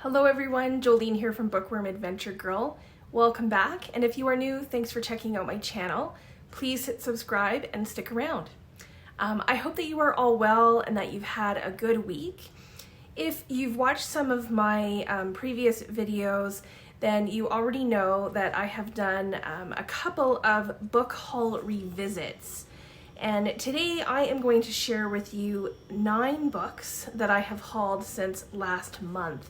Hello everyone, Jolene here from Bookworm Adventure Girl. Welcome back, and if you are new, thanks for checking out my channel. Please hit subscribe and stick around. I hope that you are all well and that you've had a good week. If you've watched some of my previous videos, then you already know that I have done a couple of book haul revisits. And today I am going to share with you 9 books that I have hauled since last month,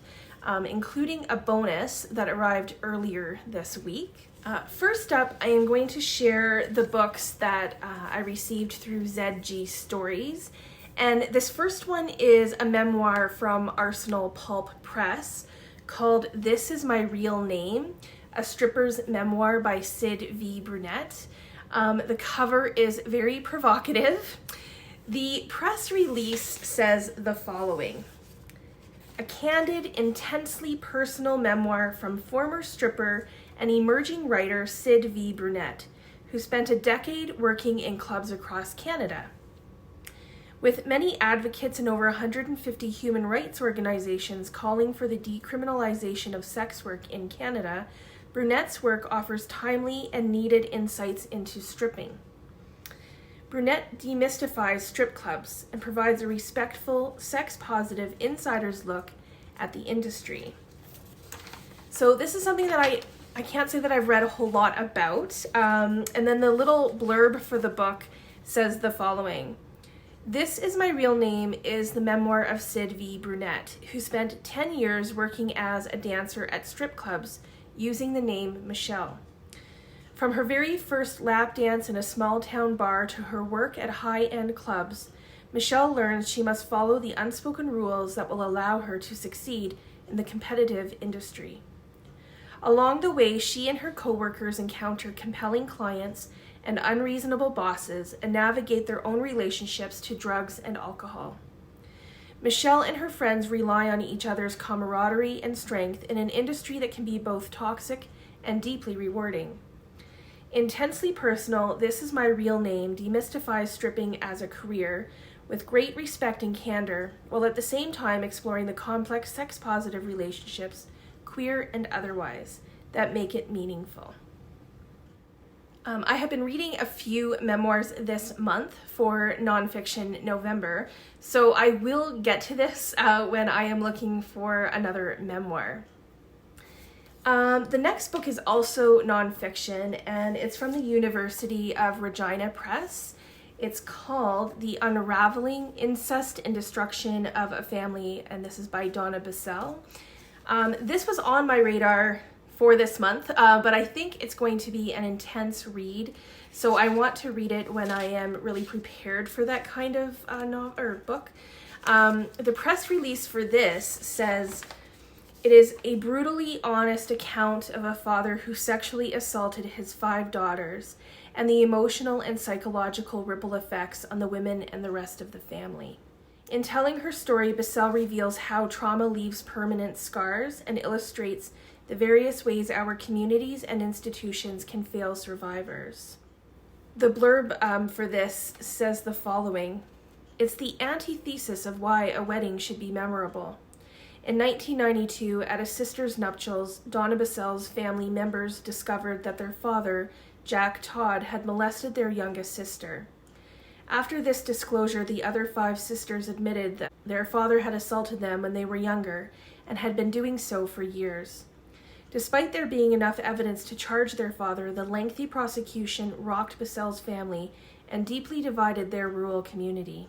including a bonus that arrived earlier this week. First up, I am going to share the books that I received through ZG Stories. And this first one is a memoir from Arsenal Pulp Press called This Is My Real Name, a stripper's memoir by Sid V. Brunet. The cover is very provocative. The press release says the following: a candid, intensely personal memoir from former stripper and emerging writer Sid V. Brunet, who spent a decade working in clubs across Canada. With many advocates and over 150 human rights organizations calling for the decriminalization of sex work in Canada, Brunet's work offers timely and needed insights into stripping. Brunet demystifies strip clubs and provides a respectful, sex-positive insider's look at the industry. So this is something that I can't say that I've read a whole lot about. And then the little blurb for the book says the following: This Is My Real Name is the memoir of Sid V. Brunet, who spent 10 years working as a dancer at strip clubs using the name Michelle. From her very first lap dance in a small town bar to her work at high-end clubs, Michelle learns she must follow the unspoken rules that will allow her to succeed in the competitive industry. Along the way, she and her co-workers encounter compelling clients and unreasonable bosses and navigate their own relationships to drugs and alcohol. Michelle and her friends rely on each other's camaraderie and strength in an industry that can be both toxic and deeply rewarding. Intensely personal, This Is My Real Name demystifies stripping as a career with great respect and candor, while at the same time exploring the complex sex-positive relationships, queer and otherwise, that make it meaningful. I have been reading a few memoirs this month for Nonfiction November, so I will get to this when I am looking for another memoir. The next book is also nonfiction, and it's from the University of Regina Press. It's called The Unravelling, Incest and Destruction of a Family, and this is by Donna Besel. This was on my radar for this month, but I think it's going to be an intense read, so I want to read it when I am really prepared for that kind of book. The press release for this says, it is a brutally honest account of a father who sexually assaulted his 5 daughters and the emotional and psychological ripple effects on the women and the rest of the family. In telling her story, Besel reveals how trauma leaves permanent scars and illustrates the various ways our communities and institutions can fail survivors. The blurb for this says the following: it's the antithesis of why a wedding should be memorable. In 1992, at a sister's nuptials, Donna Besel's family members discovered that their father, Jack Todd, had molested their youngest sister. After this disclosure, the other 5 sisters admitted that their father had assaulted them when they were younger and had been doing so for years. Despite there being enough evidence to charge their father, the lengthy prosecution rocked Besel's family and deeply divided their rural community.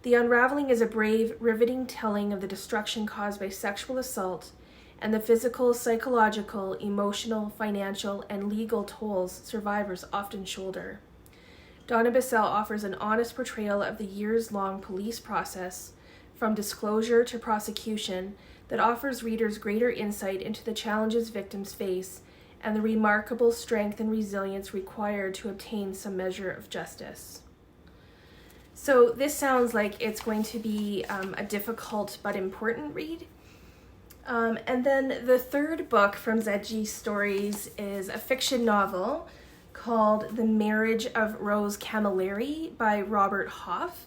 The Unravelling is a brave, riveting telling of the destruction caused by sexual assault and the physical, psychological, emotional, financial, and legal tolls survivors often shoulder. Donna Besel offers an honest portrayal of the years-long police process, from disclosure to prosecution, that offers readers greater insight into the challenges victims face and the remarkable strength and resilience required to obtain some measure of justice. So this sounds like it's going to be a difficult but important read. And then the third book from ZG Stories is a fiction novel called The Marriage of Rose Camilleri by Robert Hough.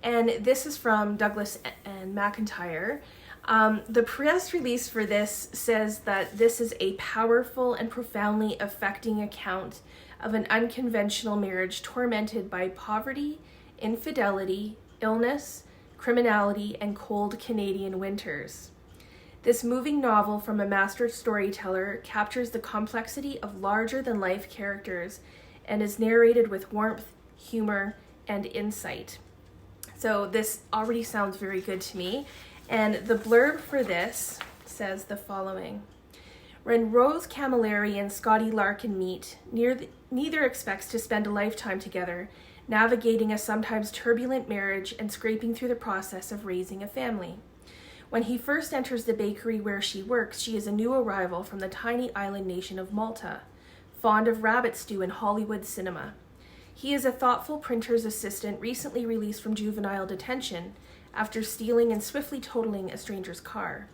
And this is from Douglas and McIntyre. The press release for this says that this is a powerful and profoundly affecting account of an unconventional marriage tormented by poverty, infidelity, illness, criminality, and cold Canadian winters. This moving novel from a master storyteller captures the complexity of larger-than-life characters and is narrated with warmth, humor, and insight. So this already sounds very good to me. And the blurb for this says the following. When Rose Camilleri and Scotty Larkin meet, neither expects to spend a lifetime together, navigating a sometimes turbulent marriage and scraping through the process of raising a family. When he first enters the bakery where she works, she is a new arrival from the tiny island nation of Malta, fond of rabbit stew and Hollywood cinema. He is a thoughtful printer's assistant recently released from juvenile detention after stealing and swiftly totaling a stranger's car.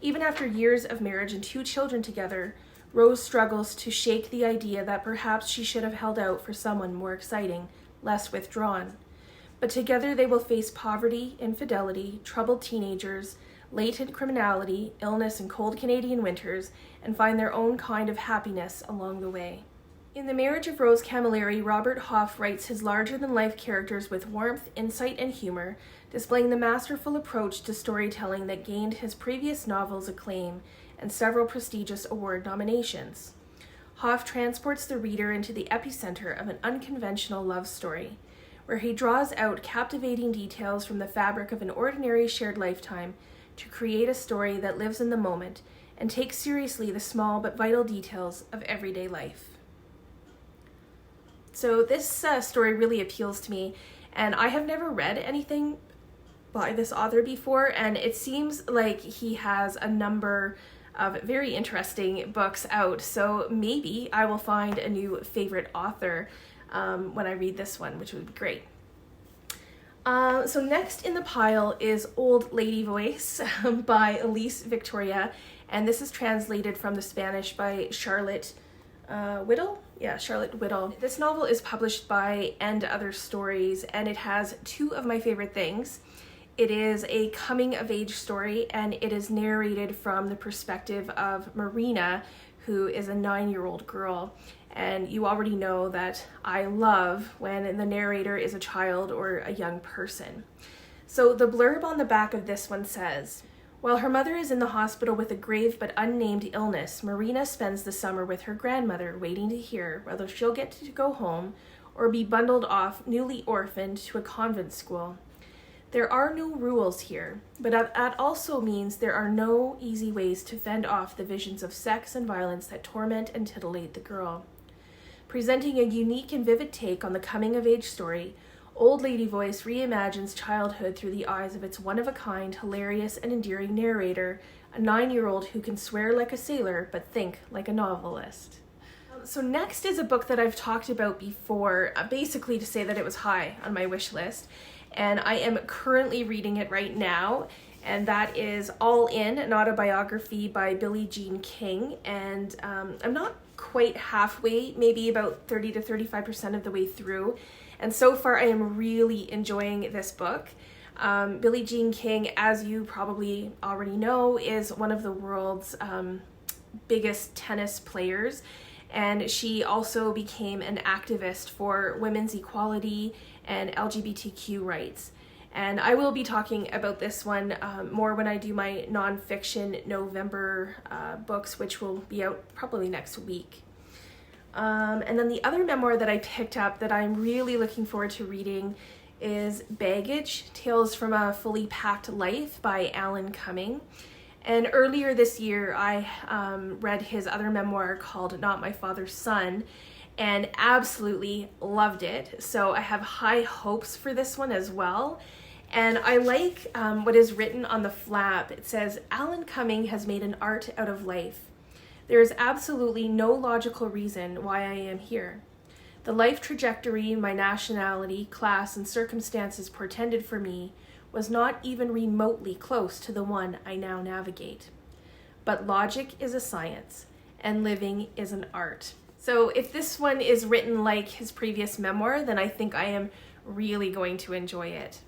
Even after years of marriage and 2 children together, Rose struggles to shake the idea that perhaps she should have held out for someone more exciting, less withdrawn. But together they will face poverty, infidelity, troubled teenagers, latent criminality, illness, and cold Canadian winters, and find their own kind of happiness along the way. In The Marriage of Rose Camilleri, Robert Hough writes his larger-than-life characters with warmth, insight, and humor, displaying the masterful approach to storytelling that gained his previous novels acclaim and several prestigious award nominations. Hough transports the reader into the epicenter of an unconventional love story, where he draws out captivating details from the fabric of an ordinary shared lifetime to create a story that lives in the moment and takes seriously the small but vital details of everyday life. So this story really appeals to me, and I have never read anything by this author before, and it seems like he has a number of very interesting books out, so maybe I will find a new favorite author when I read this one, which would be great. So next in the pile is Old Lady Voice by Elise Victoria, and this is translated from the Spanish by Charlotte Whittle? Yeah, Charlotte Whittle. This novel is published by And Other Stories, and it has 2 of my favorite things. It is a coming-of-age story, and it is narrated from the perspective of Marina, who is a 9-year-old girl. And you already know that I love when the narrator is a child or a young person. So the blurb on the back of this one says, while her mother is in the hospital with a grave but unnamed illness, Marina spends the summer with her grandmother, waiting to hear whether she'll get to go home or be bundled off, newly orphaned, to a convent school. There are no rules here, but that also means there are no easy ways to fend off the visions of sex and violence that torment and titillate the girl. Presenting a unique and vivid take on the coming-of-age story, Old Lady Voice reimagines childhood through the eyes of its one-of-a-kind, hilarious, and endearing narrator, a 9-year-old who can swear like a sailor but think like a novelist. So next is a book that I've talked about before, basically to say that it was high on my wish list, and I am currently reading it right now, and that is All In, an autobiography by Billie Jean King, and I'm not quite halfway, maybe about 30 to 35% of the way through, and so far I am really enjoying this book. Billie Jean King, as you probably already know, is one of the world's biggest tennis players, and she also became an activist for women's equality and LGBTQ rights. And I will be talking about this one more when I do my nonfiction November books, which will be out probably next week. And then the other memoir that I picked up that I'm really looking forward to reading is Baggage, Tales from a Fully Packed Life by Alan Cumming. And earlier this year, I read his other memoir called Not My Father's Son, and absolutely loved it. So I have high hopes for this one as well. And I like what is written on the flap. It says, Alan Cumming has made an art out of life. There is absolutely no logical reason why I am here. The life trajectory, my nationality, class, and circumstances portended for me was not even remotely close to the one I now navigate. But logic is a science, and living is an art. So if this one is written like his previous memoir, then I think I am really going to enjoy it.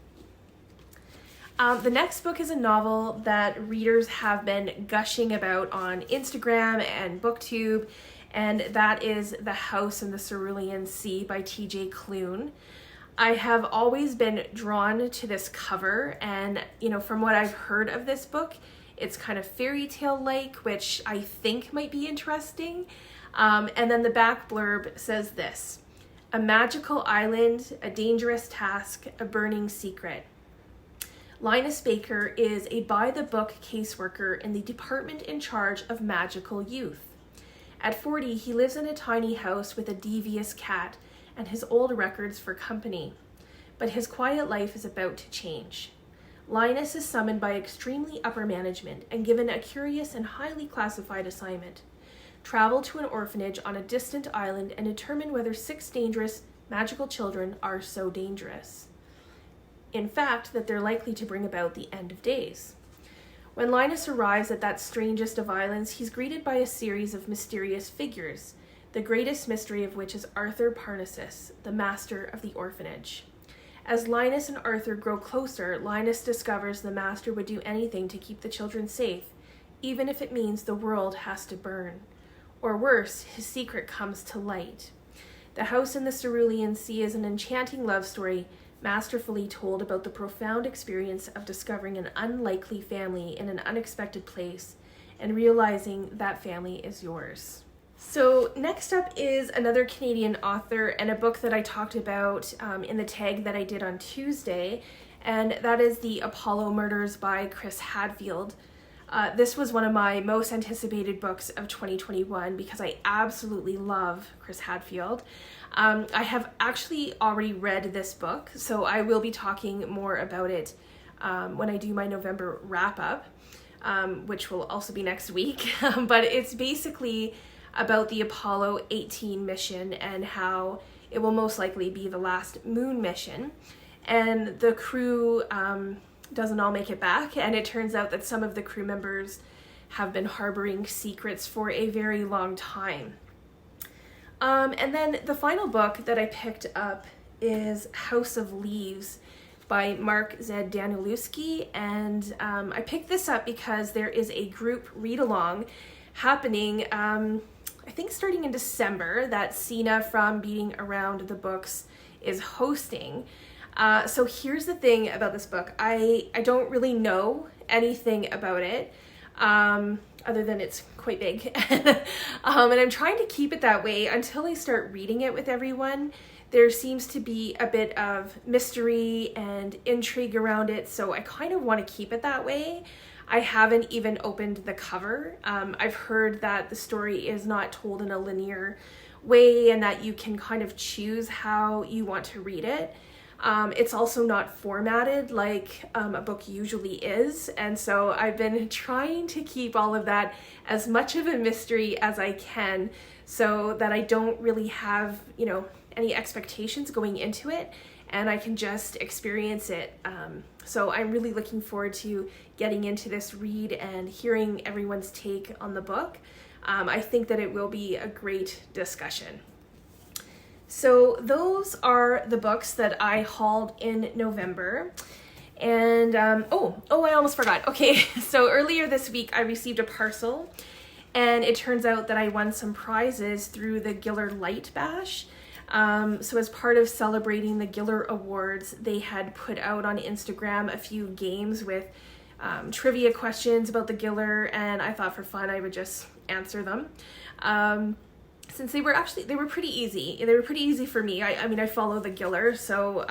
The next book is a novel that readers have been gushing about on Instagram and BookTube, and that is The House in the Cerulean Sea by T.J. Klune. I have always been drawn to this cover, and from what I've heard of this book, it's kind of fairy tale-like, which I think might be interesting. And then the back blurb says this: a magical island, a dangerous task, a burning secret. Linus Baker is a by-the-book caseworker in the department in charge of magical youth. At 40, he lives in a tiny house with a devious cat and his old records for company. But his quiet life is about to change. Linus is summoned by extremely upper management and given a curious and highly classified assignment: travel to an orphanage on a distant island and determine whether 6 dangerous magical children are so dangerous, in fact, that they're likely to bring about the end of days. When Linus arrives at that strangest of islands, he's greeted by a series of mysterious figures, the greatest mystery of which is Arthur Parnassus, the master of the orphanage. As Linus and Arthur grow closer, Linus discovers the master would do anything to keep the children safe, even if it means the world has to burn. Or worse, his secret comes to light. The House in the Cerulean Sea is an enchanting love story, masterfully told about the profound experience of discovering an unlikely family in an unexpected place and realizing that family is yours. So next up is another Canadian author and a book that I talked about in the tag that I did on Tuesday, and that is The Apollo Murders by Chris Hadfield. This was one of my most anticipated books of 2021 because I absolutely love Chris Hadfield. I have actually already read this book, so I will be talking more about it when I do my November wrap-up, which will also be next week. But it's basically about the Apollo 18 mission and how it will most likely be the last moon mission. And the crew doesn't all make it back, and it turns out that some of the crew members have been harboring secrets for a very long time. And then the final book that I picked up is House of Leaves by Mark Z. Danielewski, and I picked this up because there is a group read-along happening, I think starting in December, that Sina from Beating Around the Books is hosting. So here's the thing about this book. I don't really know anything about it, other than it's quite big. And I'm trying to keep it that way until I start reading it with everyone. There seems to be a bit of mystery and intrigue around it, so I kind of want to keep it that way. I haven't even opened the cover. I've heard that the story is not told in a linear way and that you can kind of choose how you want to read it. It's also not formatted like a book usually is, and so I've been trying to keep all of that as much of a mystery as I can so that I don't really have, any expectations going into it, and I can just experience it. So I'm really looking forward to getting into this read and hearing everyone's take on the book. I think that it will be a great discussion. So those are the books that I hauled in November. And, I almost forgot. Okay, so earlier this week I received a parcel, and it turns out that I won some prizes through the Giller Light Bash. So as part of celebrating the Giller Awards, they had put out on Instagram a few games with trivia questions about the Giller, and I thought for fun I would just answer them. Since they were pretty easy. They were pretty easy for me. I follow the Giller, so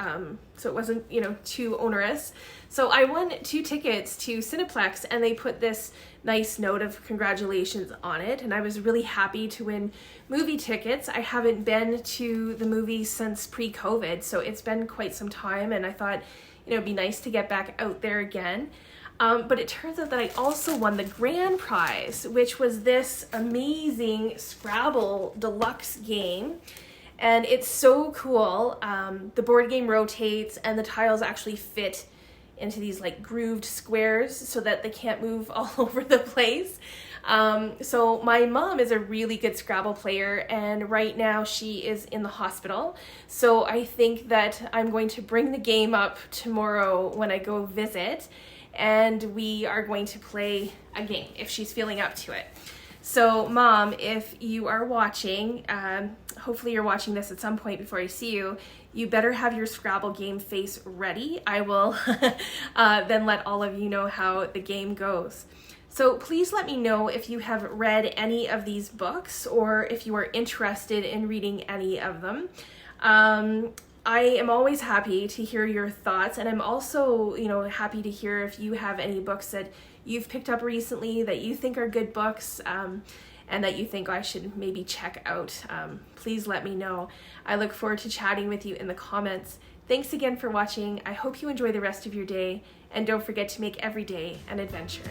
it wasn't, too onerous. So I won 2 tickets to Cineplex, and they put this nice note of congratulations on it, and I was really happy to win movie tickets. I haven't been to the movies since pre-COVID, so it's been quite some time, and I thought, it'd be nice to get back out there again. But it turns out that I also won the grand prize, which was this amazing Scrabble deluxe game. And it's so cool. The board game rotates and the tiles actually fit into these like grooved squares so that they can't move all over the place. So my mom is a really good Scrabble player, and right now she is in the hospital. So I think that I'm going to bring the game up tomorrow when I go visit, and we are going to play a game if she's feeling up to it. So Mom, if you are watching, hopefully you're watching this at some point before I see you, you better have your Scrabble game face ready. I will then let all of you know how the game goes. So please let me know if you have read any of these books or if you are interested in reading any of them. I am always happy to hear your thoughts, and I'm also, happy to hear if you have any books that you've picked up recently that you think are good books, and that you think I should maybe check out. Please let me know. I look forward to chatting with you in the comments. Thanks again for watching. I hope you enjoy the rest of your day, and don't forget to make every day an adventure.